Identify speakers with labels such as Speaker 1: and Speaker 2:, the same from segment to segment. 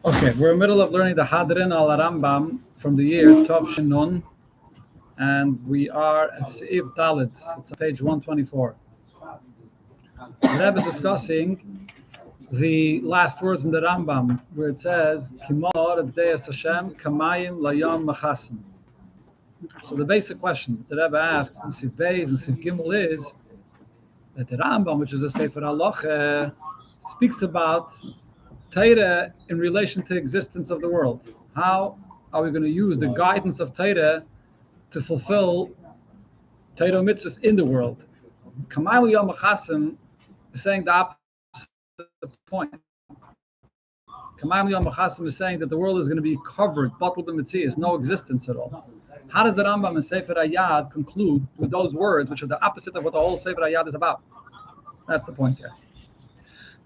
Speaker 1: Okay, we're in the middle of learning the Hadrin al Rambam from the year Tov Shin Nun, and we are at Seif Dalit. It's on page 124. The Rebbe is discussing the last words in the Rambam, where it says, Kimor et Deus Hashem, Kamayim Layom Machasim. So the basic question the Rebbe asks in Sif Beis and Sif Gimel is that the Rambam, which is a Sefer Halacha, speaks about Torah in relation to the existence of the world. How are we going to use the guidance of Torah to fulfill Torah mitzvahs in the world? Kamayim Layom Machasim is saying the opposite point. Kamayim Layom Machasim is saying that the world is going to be covered, batal b'metzias, no existence at all. How does the Rambam and Sefer Hayad conclude with those words, which are the opposite of what the whole Sefer Hayad is about? That's the point here.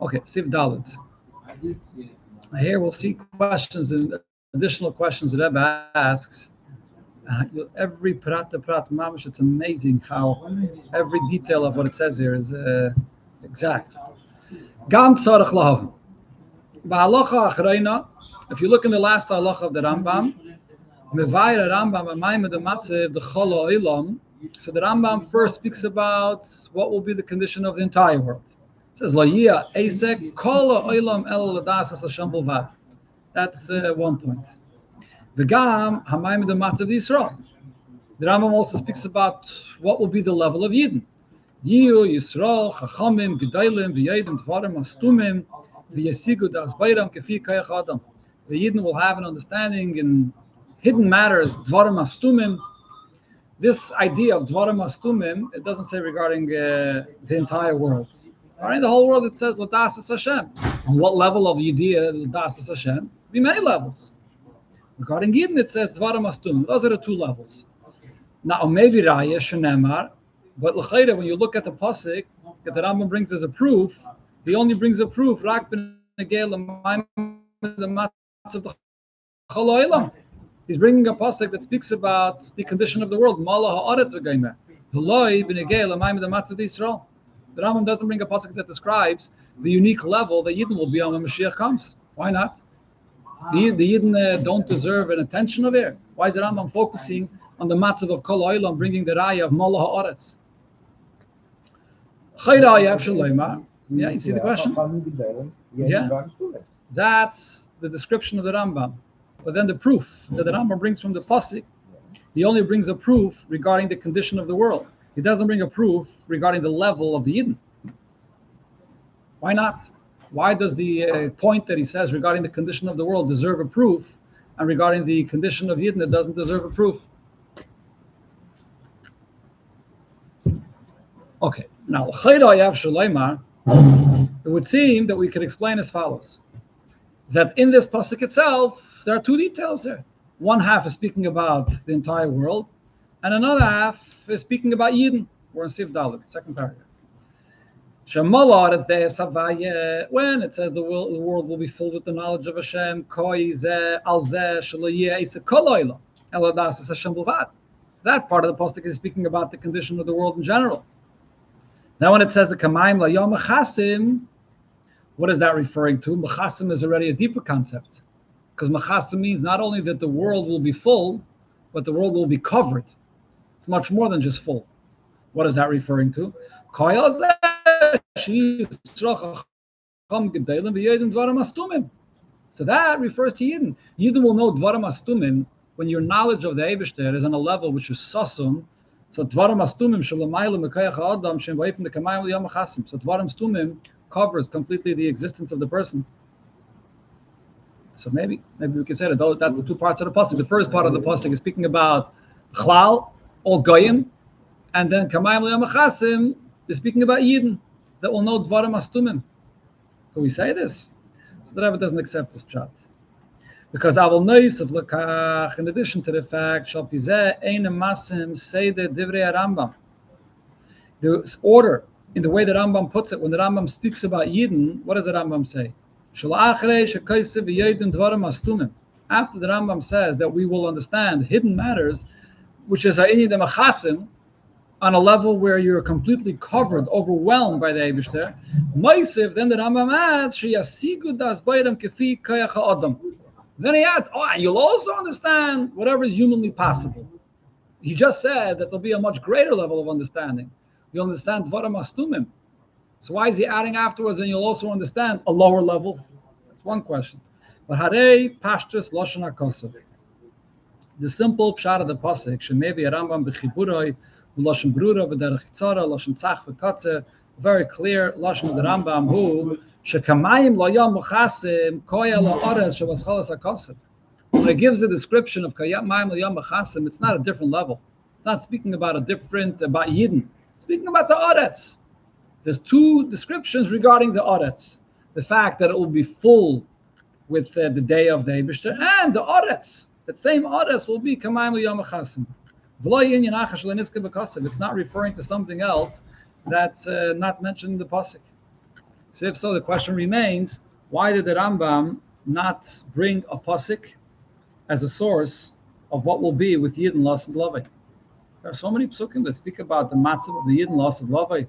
Speaker 1: Okay, Sif Dalit. Here we'll see questions and additional questions that Rebbe asks. Every prat, mamish, it's amazing how every detail of what it says here is exact. Gam tzarech lahavim. Ba'alocha achreina, if you look in the last halacha of the Rambam, Mevayir Rambam Amayim the Matzev the Cholo Olam. So the Rambam first speaks about what will be the condition of the entire world. It says La'yia Eisek Kolo Olam El Ladasas Hashem Bulvad. That's one point. V'gam Hamayim the Matzev Yisrael. The Rambam also speaks about what will be the level of Yidden. Yiyu Yisrael Chachamim Gedailim V'Yedim Dvarim Astumim V'Yesigu Das Bayram Kefi Kayach Adam. The Yidden will have an understanding in hidden matters, dvarim astumim. This idea of dvarim astumim, it doesn't say regarding the entire world. All right, the whole world, it says l'dasas Hashem. On what level of yidiyah l'dasas Hashem? Be many levels. Regarding Yidden, it says dvarim astumim. Those are the two levels. Now, maybe raya shenemar, but l'chayda, when you look at the pasuk that the Rambam brings as a proof, he only brings a proof rak ben negel l'mayim the matzav the chol ha'olam. He's bringing a pasuk that speaks about the condition of the world. The Rambam doesn't bring a pasuk that describes the unique level that Yidden will be on when Mashiach comes. Why not? The Yidden don't deserve an attention of here. Why is the Rambam focusing on the matzav of Kol Ha'olam, bringing the raya of Mala Ha'aretz? Yeah, you see the question? Yeah, that's the description of the Rambam. But then the proof that the Rambam brings from the pasuk, he only brings a proof regarding the condition of the world. He doesn't bring a proof regarding the level of the Yidden. Why not? Why does the point that he says regarding the condition of the world deserve a proof, and regarding the condition of Yidden it doesn't deserve a proof? Okay, now it would seem that we could explain as follows: that in this pasuk itself, there are two details here. One half is speaking about the entire world, and another half is speaking about Yidden. We're in Sif Dalit, second paragraph. When it says the world will be filled with the knowledge of Hashem, that part of the pasuk is speaking about the condition of the world in general. Now when it says the Kamayim Layom Machasim, what is that referring to? Machasim is already a deeper concept. Because machasim means not only that the world will be full, but the world will be covered. It's much more than just full. What is that referring to? So that refers to Yidden. Yidden will know dvarim astumim when your knowledge of the Eibishter is on a level which is sasum. So dvarim astumim shalamayla mekayach adam shem vayifim the kamayim liyam machasim. So dvarim astumim covers completely the existence of the person. So maybe we can say that that's the two parts of the pasuk. The first part of the pasuk is speaking about Chlal, all goyim, and then Kamayim Liyam Machasim is speaking about Yidden that will know Dvarim Astumim. Can we say this? So the Rebbe doesn't accept this pshat, because Aval Nois of Lekach, in addition to the fact, Shal Pizeh Ein Masim say the Divrei Rambam. The order in the way the Rambam puts it, when the Rambam speaks about Yidden, what does the Rambam say? After the Rambam says that we will understand hidden matters, which is the machasim, on a level where you're completely covered, overwhelmed by the Eibishter. Moisiv, then the Rambam adds, Sheyasigu das Bayram kefi koyach ha'adam. Then he adds, oh, and you'll also understand whatever is humanly possible. He just said that there'll be a much greater level of understanding. You'll understand Dvaram Astumim. So why is he adding afterwards, and you'll also understand a lower level? That's one question. But Harei Pashtus Lashon HaKosov. The simple pshat of the pasuk, shemevi Rambam b'chiburoi, Lashon Brura v'derech Tzara, Lashon Tzach v'Katzer, very clear Lashon of the Rambam, who shekamayim lo yom mechasim koya lo ores shebaschalas hakosov. When it gives a description of Kayat Yom Mechasim, it's not a different level. It's not speaking about about Yidden. It's speaking about the Aretz. There's two descriptions regarding the Aretz. The fact that it will be full with the day of the Eibishter, and the Aretz. That same Aretz will be Kamayim Yom Mechasim. It's not referring to something else that's not mentioned in the pasuk. So if so, the question remains: why did the Rambam not bring a pasuk as a source of what will be with Yidden loss and Lavai? There are so many psukim that speak about the matzav of the Yidden loss of Lavai.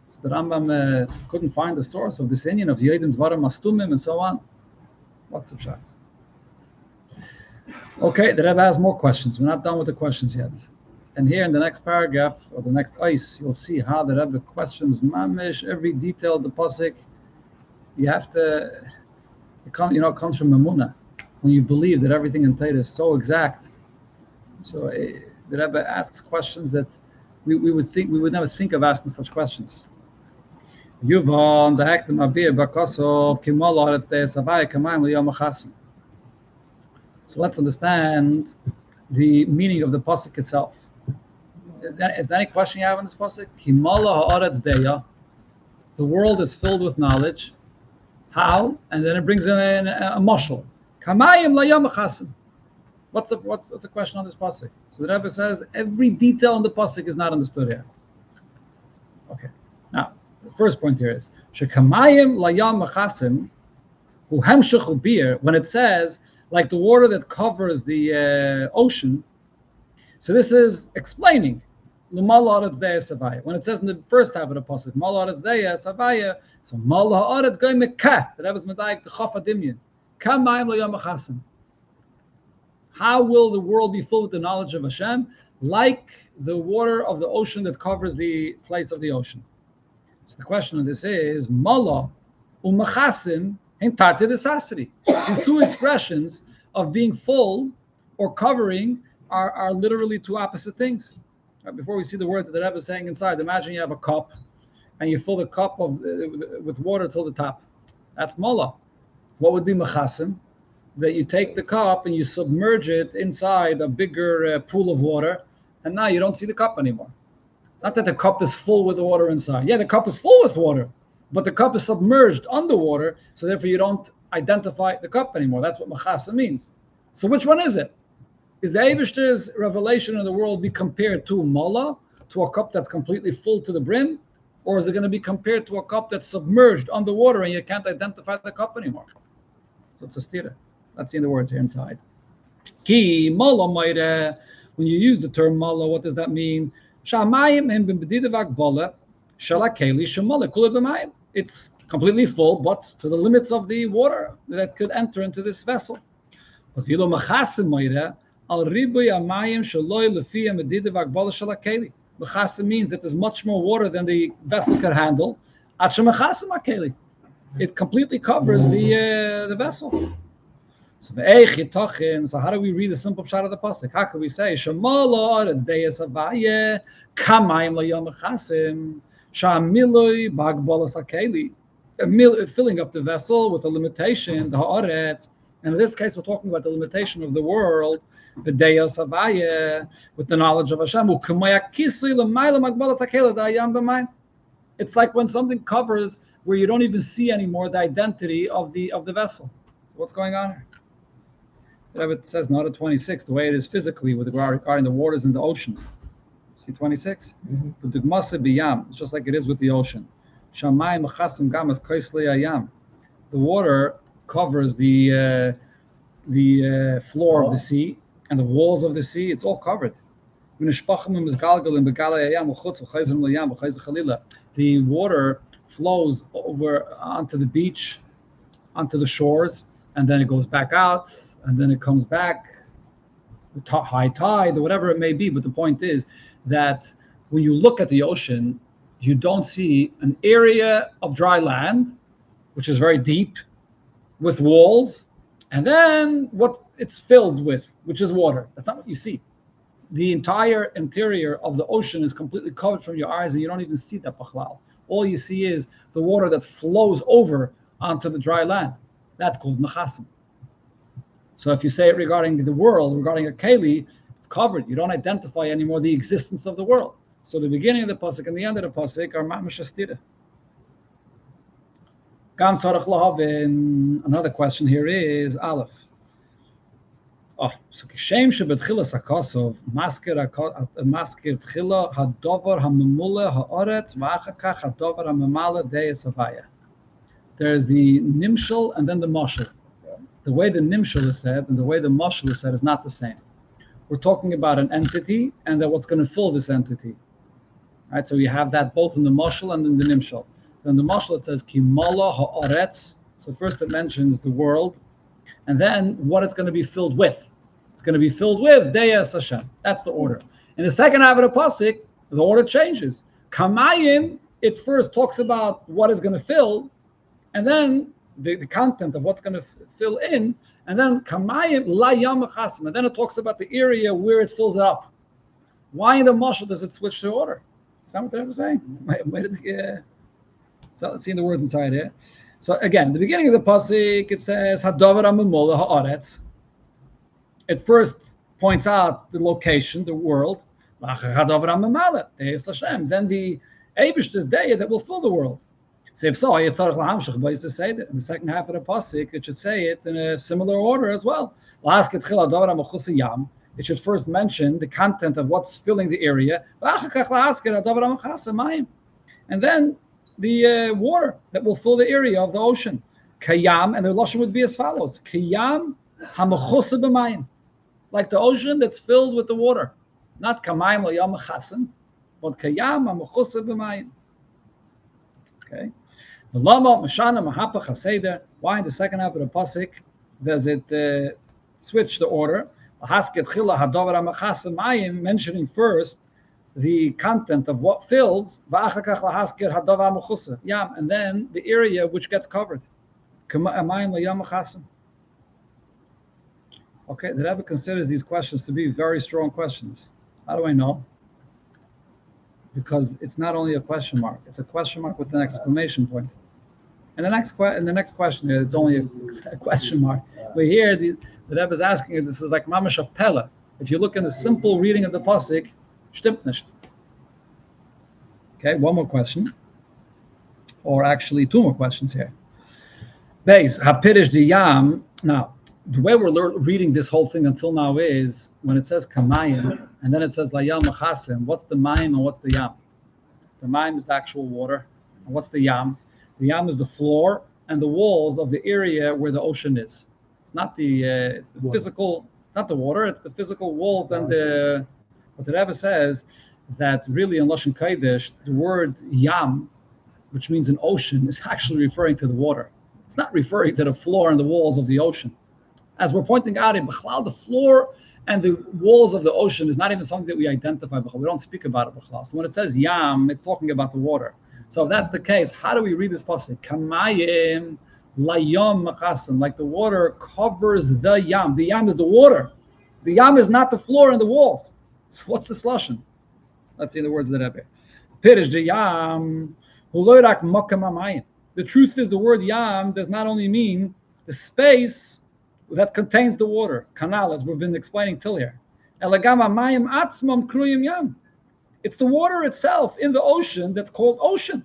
Speaker 1: So the Rambam couldn't find the source of this Inyan of Yidden Dvaram Mastumim and so on. What's the pshat? Okay, the Rebbe has more questions. We're not done with the questions yet. And here in the next paragraph, or the next ice, you'll see how the Rebbe questions mamish, every detail of the pasuk. You have to, it comes from Emunah. When you believe that everything in Torah is so exact. So the Rebbe asks questions that we would never think of asking such questions. Yuvon the Hektim Abir Bakosov Kimol Aretz De'esavai Kamayim L'Yom HaChasim. So let's understand the meaning of the pasuk itself. Is there any question you have on this pasuk? Kimol Ha'aretz De'ya. The world is filled with knowledge. How? And then it brings in a mashal. Kamayim L'Yom HaChasim. What's the question on this pasuk? So the Rebbe says every detail in the pasuk is not understood here. Okay. Now, the first point here is Shekamayim L'Yom HaChasim Hu Hemshech Bir. When it says like the water that covers the ocean, so this is explaining L'Mal Ha'aretz De'ya Savaya. When it says in the first half of the pasuk Mal Ha'aretz De'ya Savaya, so Mal Ha'aretz going Mekah. The Rebbe is medayik the Chaf Adimyan. Kamayim L'Yom HaChasim. How will the world be filled with the knowledge of Hashem? Like the water of the ocean that covers the place of the ocean. So the question of this is, Mala u'machasim hem tarti desasity. These two expressions of being full or covering are literally two opposite things. Right, before we see the words that the Rebbe is saying inside, imagine you have a cup and you fill the cup with water till the top. That's Mala. What would be machasim? That you take the cup and you submerge it inside a bigger pool of water, and now you don't see the cup anymore. It's not that the cup is full with the water inside. Yeah, the cup is full with water, but the cup is submerged underwater, so therefore you don't identify the cup anymore. That's what machasa means. So which one is it? Is the Eibishter's revelation of the world be compared to Mala, to a cup that's completely full to the brim, or is it going to be compared to a cup that's submerged underwater and you can't identify the cup anymore? So it's a stira. Let's see the words here inside. Ki mala moire. When you use the term mala, what does that mean? It's completely full, but to the limits of the water that could enter into this vessel. Machasim means that there's much more water than the vessel could handle. It completely covers the vessel. So how do we read the simple pshat of the pasuk? How can we say Shemala Aretz De'ya Savaya Kamayim L'Yom HaChasim Shamiloi Bagbolas HaKeli, filling up the vessel with a limitation, the Haaretz, and in this case we're talking about the limitation of the world, the De'ya Savaya, with the knowledge of Hashem. It's like when something covers where you don't even see anymore the identity of the vessel. So what's going on here? It says not at 26, the way it is physically with regarding the waters in the ocean. See 26? The dugmasa biyam, it's just like it is with the ocean. Shamayim chasim gamas koisli ayam. The water covers the floor of the sea and the walls of the sea. It's all covered. The water flows over onto the beach, onto the shores, and then it goes back out, and then it comes back, high tide or whatever it may be. But the point is that when you look at the ocean, you don't see an area of dry land, which is very deep, with walls, and then what it's filled with, which is water. That's not what you see. The entire interior of the ocean is completely covered from your eyes, and you don't even see that bachlal. All you see is the water that flows over onto the dry land. That's called mechasim. So if you say it regarding the world, regarding a keli, it's covered. You don't identify anymore the existence of the world. So the beginning of the pasuk and the end of the pasuk are ma'amash astira. Gam tzarich lahavin. Another question here is Aleph. So kishem shebetchilas hakosov masker tchila hadover hamemule haaretz v'achar kach hadover hamemale deis havaya. There's the nimshal and then the mashal. The way the nimshal is said and the way the mashal is said is not the same. We're talking about an entity and then what's going to fill this entity. Right? So you have that both in the mashal and in the nimshal. In the mashal it says kimala haaretz. So first it mentions the world, and then what it's going to be filled with. It's going to be filled with Deis Hashem. That's the order. In the second half of the pasuk, the order changes. Kamayim, it first talks about what is going to fill, and then the content of what's going to fill in, and then Kamayim layam chasim, and then it talks about the area where it fills up. Why in the mashal does it switch the order? Is that what they're saying? So let's see the words inside here. So again, the beginning of the pasuk, it says Hadover Amemol Haaretz. It first points out the location, the world. Then the Eibishter's day that will fill the world. So if so, it's to say that in the second half of the pasuk, it should say it in a similar order as well. It should first mention the content of what's filling the area, and then the water that will fill the area of the ocean. Kayam, and the lashon would be as follows: Kayam hamachusa b'mayim, like the ocean that's filled with the water, not kamayim layam chasen, but kayam hamachusa b'mayim. Okay. Why in the second half of the pasuk does it switch the order? Mentioning first the content of what fills, and then the area which gets covered. Okay, the Rebbe considers these questions to be very strong questions. How do I know? Because it's not only a question mark; it's a question mark with an exclamation point. And the next question, it's only a question mark. But here, the Rebbe is asking, this is like mamash apella. If you look in the simple reading of the pasuk, stimmt nicht. Okay, one more question, or actually two more questions here. Beis hapirish di yam. Now, the way we're reading this whole thing until now is when it says kamayim and then it says layam machasim. What's the mayim and what's the yam? The mayim is the actual water, and what's the yam? The yam is the floor and the walls of the area where the ocean is. It's not it's the physical. It's not the water. It's the physical walls and the. What the Rebbe says that really in Lashon Kodesh the word yam, which means an ocean, is actually referring to the water. It's not referring to the floor and the walls of the ocean. As we're pointing out in Bechlal, the floor and the walls of the ocean is not even something that we identify. We don't speak about it. Bechlal. So when it says yam, it's talking about the water. So if that's the case, how do we read this pasuk? Kamayim layam machasim, like the water covers the yam. The yam is the water. The yam is not the floor and the walls. So what's this lashon? Let's see the words of the Rebbe. Pirish the yam huloirak makam amayim. The truth is, the word yam does not only mean the space that contains the water, canal, as we've been explaining till here. Elagam amayim atzmam kruyim yam. It's the water itself in the ocean that's called ocean.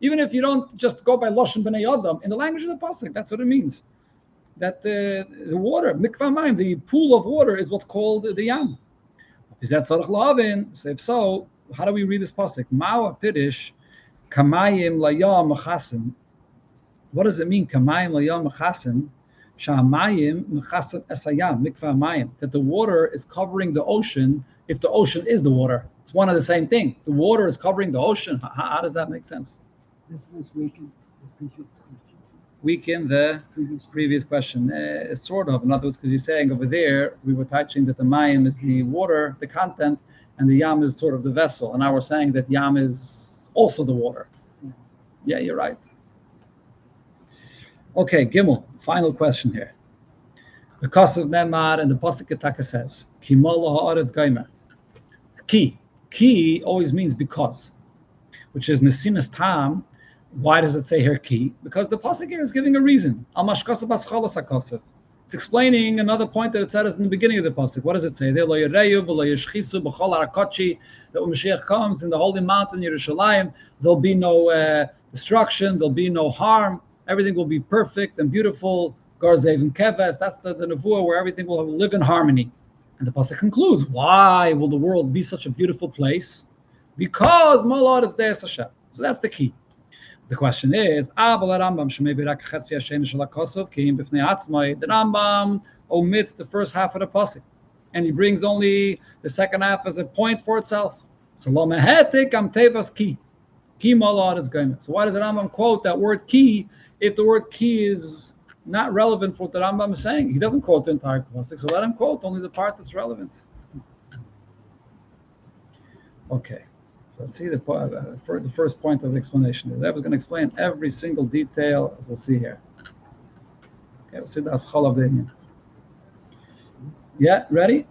Speaker 1: Even if you don't just go by Lashon B'nai Adam, in the language of the pasuk, that's what it means. That the water, mikvah mayim, the pool of water, is what's called the yam. Is that tzarich la'avin? So if so, how do we read this pasuk? Ma'u pirish kamayim layam machasim. What does it mean? Kamayim layam machasim. that the water is covering the ocean if the ocean is the water. It's one and the same thing. The water is covering the ocean. How does that make sense?
Speaker 2: This is weaken the previous question.
Speaker 1: Weaken the previous question. Sort of. In other words, because he's saying over there, we were touching that the mayim is the water, the content, and the yam is sort of the vessel. And now we're saying that yam is also the water. Yeah, you're right. Okay, Gimel, final question here. The cost of Nemar and the Pasuk Ketaka says, Kimol ha'aretz goymer. Ki always means because, which is Nesinas Tam. Why does it say here ki? Because the Pasuk here is giving a reason. Al mashkosav bas cholos hakosef. It's explaining another point that it said in the beginning of the Pasuk. What does it say? There, lo yereyu v'lo yeshchisu b'chol harakochi. That when Mashiach comes in the holy mountain Yerushalayim, there'll be no destruction, there'll be no harm. Everything will be perfect and beautiful. Garzev and keves. That's the nevuah where everything will live in harmony. And the pasuk concludes, why will the world be such a beautiful place? Because Malad is there, Hashem. So that's the key. The question is, the Rambam omits the first half of the pasuk, and he brings only the second half as a point for itself. So lo mehetik am tevas ki. Ki malad is going. So why does the Rambam quote that word ki if the word ki is not relevant for what the Rambam is saying? He doesn't quote the entire pasuk, so let him quote only the part that's relevant. Okay, so let's see the first point of the explanation. That was going to explain every single detail, as we'll see here. Okay, we'll see the aschal of the Indian. Yeah, ready?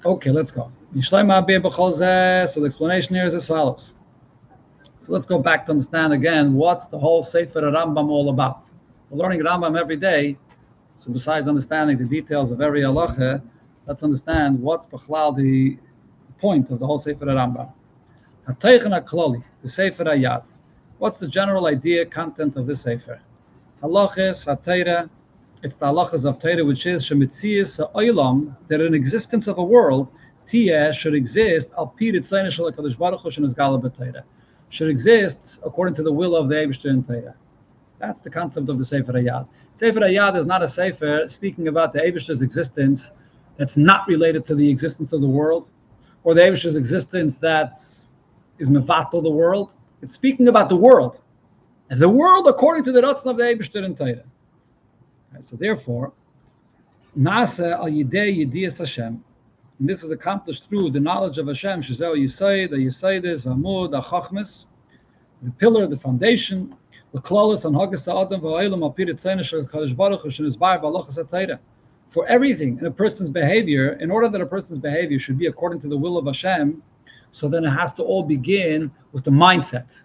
Speaker 1: Okay, let's go. So the explanation here is as follows. So let's go back to understand again what's the whole Sefer Rambam all about. We're learning Rambam every day, so besides understanding the details of every halacha, let's understand what's b'chlal the point of the whole Sefer Rambam. HaTeichen HaKloli, the Sefer Hayad. What's the general idea, content of this Sefer? Halachas HaTeira, it's the halachas of Teira, which is Shemitzias HaOlam, that an existence of a world, Tiyeh, should exist, Al Pi Ritzayin Shel HaKadosh Baruch Hu Shenizgala B'Teira, should exist according to the will of the Eibishter in Teira. That's the concept of the Sefer Hayad. Sefer Hayad is not a Sefer speaking about the Eibishter's existence that's not related to the existence of the world, or the Eibishter's existence that is mevatel the world. It's speaking about the world, and the world according to the Ratzon of the Eibishter in Teira. So therefore, Nasa al Yidei Yidiyas Hashem, and this is accomplished through the knowledge of Hashem, Shezeu Yisayid, the Yisaydis, Vamud, Achachmes, the pillar, the foundation, the Klolos, and Hagas Adam, Va'elam, Al Pirit Zainish, Kadosh Baruch Hu, Shenizbar, V'alachas HaTeira. For everything in a person's behavior, in order that a person's behavior should be according to the will of Hashem, so then it has to all begin with the mindset.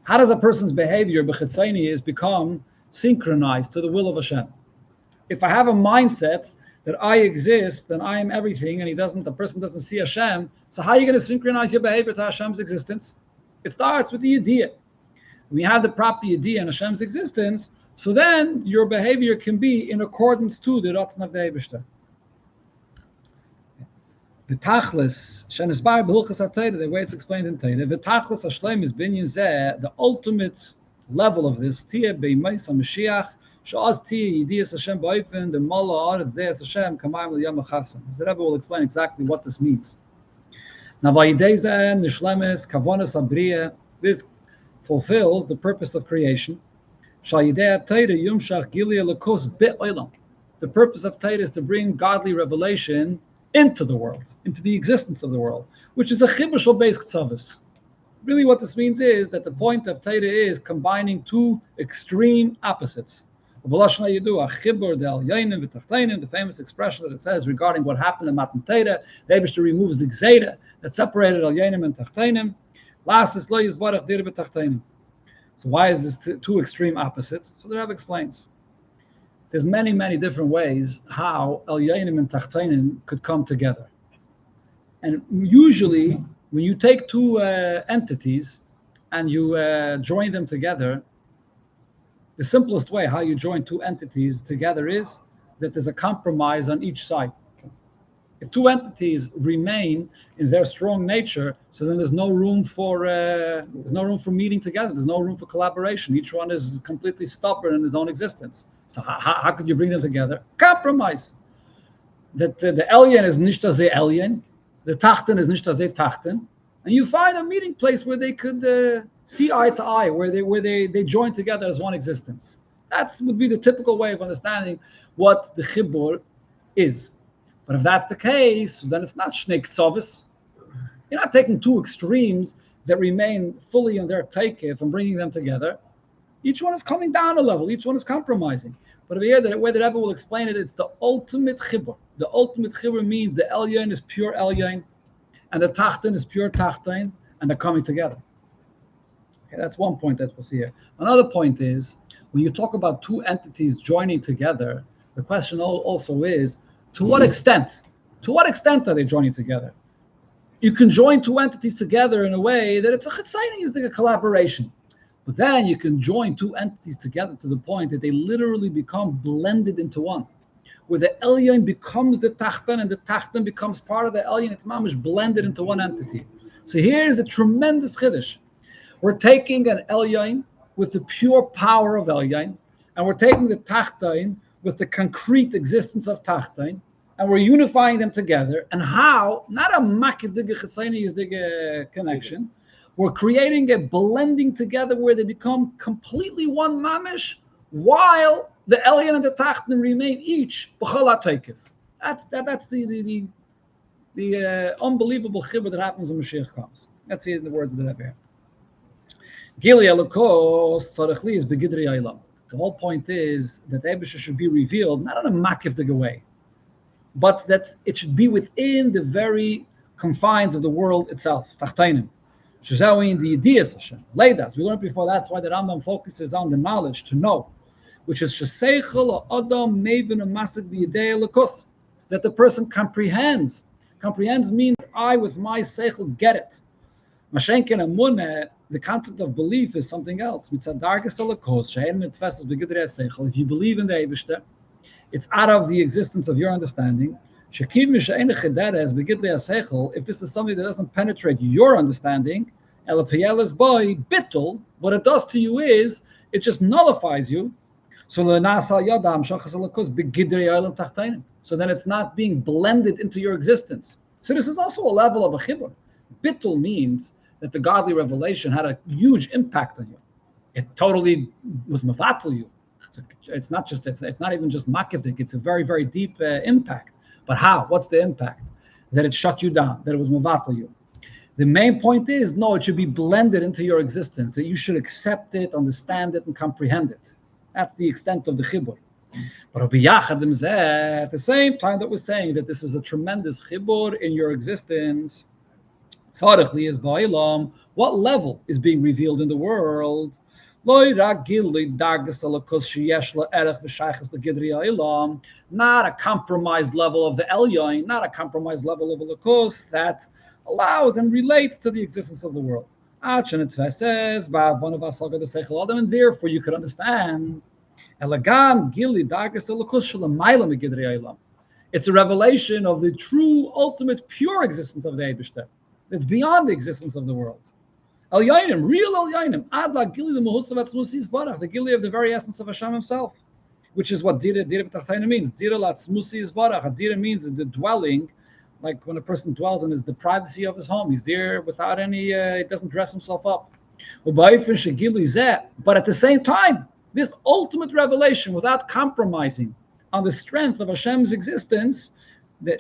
Speaker 1: How does a person's behavior, B'chitzayni, become synchronized to the will of Hashem? If I have a mindset that I exist and I am everything, and the person doesn't see Hashem, so how are you going to synchronize your behavior to Hashem's existence? It starts with the Yediyah. When you have the proper Yediyah and Hashem's existence, so then your behavior can be in accordance to the Ratzon of the Eibishter. V'tachlis, shenisbar b'hilchas HaTeira, the way it's explained in Teira, v'tachlis hashleim is binyan zeh, the ultimate level of this, tiyeh b'yimais HaMoshiach, she'az tiyeh yidiyas Hashem b'oifen, the mala haaretz de'es Hashem, kamayim l'yam l'chasam. The Rebbe will explain exactly what this means. Now, v'yidei zeh, nishlemes, kavonas abriya, this fulfills the purpose of creation. The purpose of Teira is to bring godly revelation into the world, into the existence of the world, which is a chibushal based ktsavis. Really what this means is that the point of Teira is combining two extreme opposites. The famous expression that it says regarding what happened in Matan Teira, the Eibishter removes the gzeira that separated al yainim and tachtainim. Last is lo yizbarach dir b'tachtainim. So why is this two extreme opposites? So the Rebbe explains. There's many, many different ways how El Yainim and Tachtainim could come together. And usually, when you take two entities and you join them together, the simplest way how you join two entities together is that there's a compromise on each side. If two entities remain in their strong nature, so then there's no room for meeting together. There's no room for collaboration. Each one is completely stubborn in his own existence. So how could you bring them together? Compromise. That the Elyon is nicht as Elyon, the Tachten is nicht as Tachten, and you find a meeting place where they could see eye to eye, where they join together as one existence. That would be the typical way of understanding what the Chibur is. But if that's the case, then it's not Shnei Ktsovis. You're not taking two extremes that remain fully in their takeif and bringing them together. Each one is coming down a level. Each one is compromising. But over here, the way the Rebbe will explain it, it's the ultimate Chibur. The ultimate Chibur means the Elyon is pure Elyon, and the Tachten is pure Tachten, and they're coming together. Okay, that's one point that we'll see here. Another point is, when you talk about two entities joining together, the question also is, to what extent? To what extent are they joining together? You can join two entities together in a way that it's a chitzaini, is like a collaboration. But then you can join two entities together to the point that they literally become blended into one, where the Elyon becomes the Tachten and the Tachten becomes part of the Elyon. It's mamish blended into one entity. So here's a tremendous chiddush. We're taking an Elyon with the pure power of Elyon, and we're taking the Tachten with the concrete existence of Tachten, and we're unifying them together. And how? Not a makidige chitzayni connection. We're creating a blending together where they become completely one mamish, while the Elyon and the Tachten remain each b'chol ha'teikif. That's the unbelievable chibur that happens when Mashiach comes. That's it in the words of the Rebbe. Gili Elokos tzarich li is begidrei olam. The whole point is that the Eibusha should be revealed not in a makivdig way, but that it should be within the very confines of the world itself. Tachtainim. Shazawin the ideas Hashem. Leidas. We learned before, that's why the Rambam focuses on the knowledge, to know, which is Shaseichel Adam Mevin Masik the Idea Lakus, that the person comprehends. Comprehends means I with my seichel get it. Mashenken Amuneh, the concept of belief is something else. If you believe in the Eibishter, it's out of the existence of your understanding. If this is something that doesn't penetrate your understanding, what it does to you is, it just nullifies you. So then it's not being blended into your existence. So this is also a level of a chibur. Bittul means that the godly revelation had a huge impact on you. It totally was mevatel you. It's not even just makivdik. It's a very, very deep impact. But how? What's the impact? That it shut you down. That it was mevatel you. The main point is, no, it should be blended into your existence. That you should accept it, understand it, and comprehend it. That's the extent of the chibur. But at the same time that we're saying that this is a tremendous chibur in your existence, what level is being revealed in the world? Not a compromised level of the Elyon, not a compromised level of the Lakus that allows and relates to the existence of the world. And therefore you could understand it's a revelation of the true, ultimate, pure existence of the Eibishter. It's beyond the existence of the world. Elyonim, real Elyonim, Adla Gili the Mehusav Atzmusi Yisbarach, the Gili of the very essence of Hashem Himself, which is what Dira B'Tachtaina means. Dira Latzmusi Yisbarach. Dira means the dwelling, like when a person dwells in the privacy of his home. He's there without any. He doesn't dress himself up. But at the same time, this ultimate revelation, without compromising on the strength of Hashem's existence, that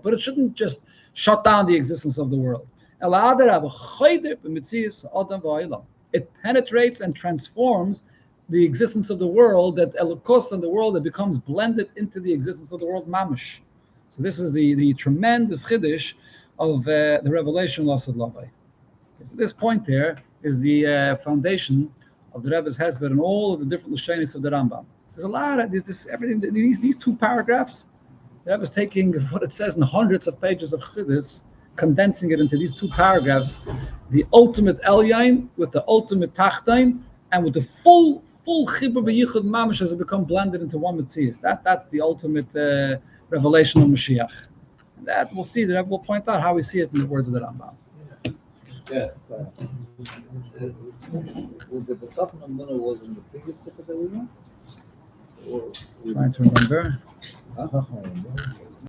Speaker 1: but it shouldn't just shut down the existence of the world. It penetrates and transforms the existence of the world, that Elokos and the world, that becomes blended into the existence of the world mamish. So this is the tremendous chiddush of the revelation of Lasad Lavai. So this point here is the foundation of the Rebbe's Hesber and all of the different Lashonis of the Rambam. There's a lot of everything. These two paragraphs, the Rebbe is taking what it says in hundreds of pages of Chassidus, condensing it into these two paragraphs: the ultimate Elyon with the ultimate Tachtain, and with the full chibur b'yichud mamish as it become blended into one mitzvah. That's the ultimate revelation of Moshiach. And that we'll see. That we'll point out how we see it in the words of the Rambam.
Speaker 3: Yeah. Was it the top number was in the previous sicha that we went? Or
Speaker 1: Trying to remember.
Speaker 3: Huh?